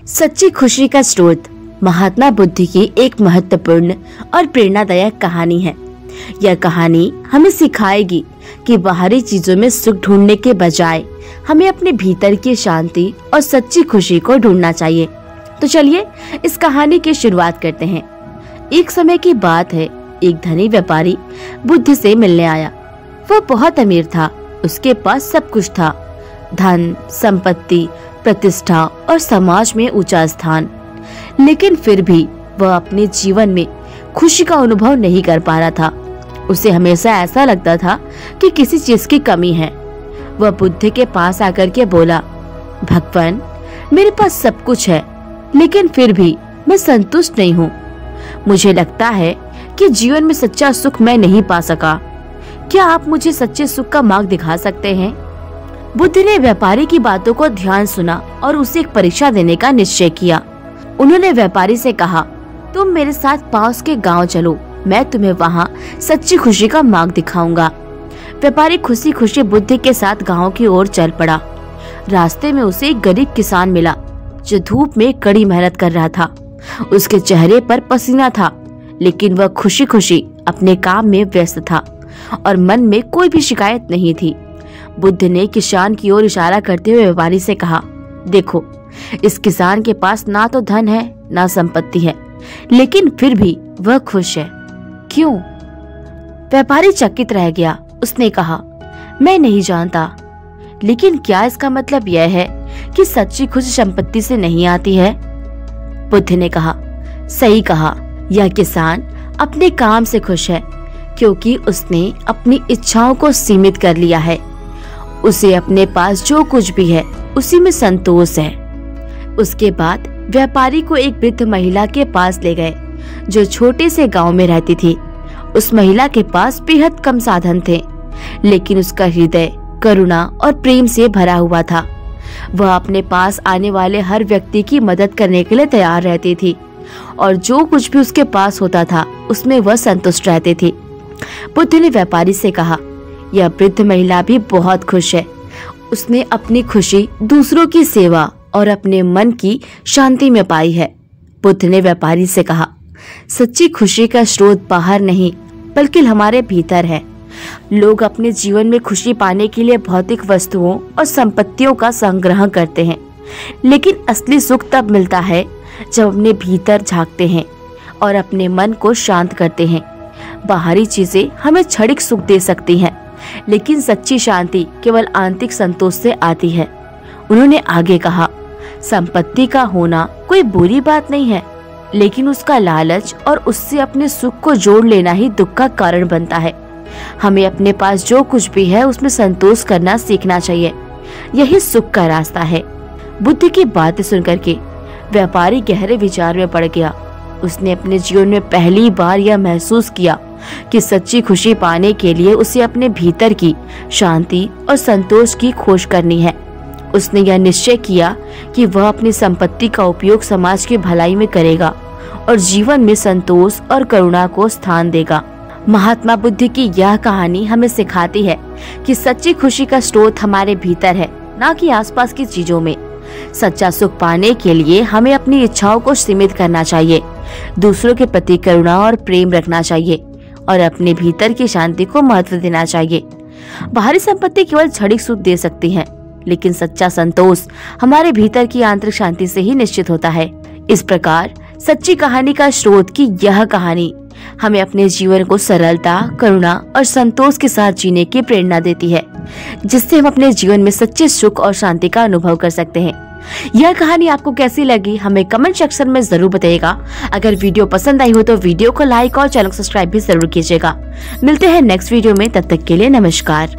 सच्ची खुशी का स्रोत महात्मा बुद्ध की एक महत्वपूर्ण और प्रेरणादायक कहानी है। यह कहानी हमें सिखाएगी कि बाहरी चीजों में सुख ढूंढने के बजाय हमें अपने भीतर की शांति और सच्ची खुशी को ढूंढना चाहिए। तो चलिए इस कहानी की शुरुआत करते हैं। एक समय की बात है, एक धनी व्यापारी बुद्ध से मिलने आया। वह बहुत अमीर था, उसके पास सब कुछ था, धन, संपत्ति, प्रतिष्ठा और समाज में ऊंचा स्थान। लेकिन फिर भी वह अपने जीवन में खुशी का अनुभव नहीं कर पा रहा था। उसे हमेशा ऐसा लगता था कि किसी चीज की कमी है। वह बुद्ध के पास आकर के बोला, भगवान, मेरे पास सब कुछ है, लेकिन फिर भी मैं संतुष्ट नहीं हूँ। मुझे लगता है कि जीवन में सच्चा सुख मैं नहीं पा सका। क्या आप मुझे सच्चे सुख का मार्ग दिखा सकते हैं? बुद्ध ने व्यापारी की बातों को ध्यान सुना और उसे एक परीक्षा देने का निश्चय किया। उन्होंने व्यापारी से कहा, तुम मेरे साथ पास के गांव चलो, मैं तुम्हें वहां सच्ची खुशी का मार्ग दिखाऊंगा। व्यापारी खुशी खुशी बुद्ध के साथ गांव की ओर चल पड़ा। रास्ते में उसे एक गरीब किसान मिला जो धूप में कड़ी मेहनत कर रहा था। उसके चेहरे पर पसीना था, लेकिन वह खुशी खुशी अपने काम में व्यस्त था और मन में कोई भी शिकायत नहीं थी। बुद्ध ने किसान की ओर इशारा करते हुए व्यापारी से कहा, देखो, इस किसान के पास ना तो धन है ना संपत्ति है, लेकिन फिर भी वह खुश है। क्यों? व्यापारी चकित रह गया। उसने कहा, मैं नहीं जानता, लेकिन क्या इसका मतलब यह है कि सच्ची खुशी संपत्ति से नहीं आती है? बुद्ध ने कहा, सही कहा, यह किसान अपने काम से खुश है क्योंकि उसने अपनी इच्छाओं को सीमित कर लिया है। उसे अपने पास जो कुछ भी है उसी में संतोष है। उसके बाद व्यापारी को एक वृद्ध महिला के पास ले गए जो छोटे से गांव में रहती थी। उस महिला के पास बेहद कम साधन थे, लेकिन उसका हृदय करुणा और प्रेम से भरा हुआ था। वह अपने पास आने वाले हर व्यक्ति की मदद करने के लिए तैयार रहती थी और जो कुछ भी उसके पास होता था उसमें वह संतुष्ट रहती थी। बुद्ध ने व्यापारी से कहा, यह वृद्ध महिला भी बहुत खुश है। उसने अपनी खुशी दूसरों की सेवा और अपने मन की शांति में पाई है। बुद्ध ने व्यापारी से कहा, सच्ची खुशी का स्रोत बाहर नहीं बल्कि हमारे भीतर है। लोग अपने जीवन में खुशी पाने के लिए भौतिक वस्तुओं और संपत्तियों का संग्रह करते हैं, लेकिन असली सुख तब मिलता है जब अपने भीतर झांकते हैं और अपने मन को शांत करते हैं। बाहरी चीजें हमें क्षणिक सुख दे सकती हैं, लेकिन सच्ची शांति केवल आंतरिक संतोष से आती है। उन्होंने आगे कहा, संपत्ति का होना कोई बुरी बात नहीं है, लेकिन उसका लालच और उससे अपने सुख को जोड़ लेना ही दुख का कारण बनता है। हमें अपने पास जो कुछ भी है उसमें संतोष करना सीखना चाहिए। यही सुख का रास्ता है। बुद्ध की बातें सुनकर के व्यापारी गहरे विचार में पड़ गया। उसने अपने जीवन में पहली बार यह महसूस किया कि सच्ची खुशी पाने के लिए उसे अपने भीतर की शांति और संतोष की खोज करनी है। उसने यह निश्चय किया कि वह अपनी संपत्ति का उपयोग समाज की भलाई में करेगा और जीवन में संतोष और करुणा को स्थान देगा। महात्मा बुद्ध की यह कहानी हमें सिखाती है कि सच्ची खुशी का स्रोत हमारे भीतर है, न कि आसपास की चीजों में। सच्चा सुख पाने के लिए हमें अपनी इच्छाओं को सीमित करना चाहिए, दूसरों के प्रति करुणा और प्रेम रखना चाहिए और अपने भीतर की शांति को महत्व देना चाहिए। बाहरी संपत्ति केवल क्षणिक सुख दे सकती है, लेकिन सच्चा संतोष हमारे भीतर की आंतरिक शांति से ही निश्चित होता है। इस प्रकार सच्ची कहानी का स्रोत की यह कहानी हमें अपने जीवन को सरलता, करुणा और संतोष के साथ जीने की प्रेरणा देती है, जिससे हम अपने जीवन में सच्चे सुख और शांति का अनुभव कर सकते हैं। यह कहानी आपको कैसी लगी हमें कमेंट सेक्शन में जरूर बताइएगा। अगर वीडियो पसंद आई हो तो वीडियो को लाइक और चैनल को सब्सक्राइब भी जरूर कीजिएगा। मिलते हैं नेक्स्ट वीडियो में, तब तक के लिए नमस्कार।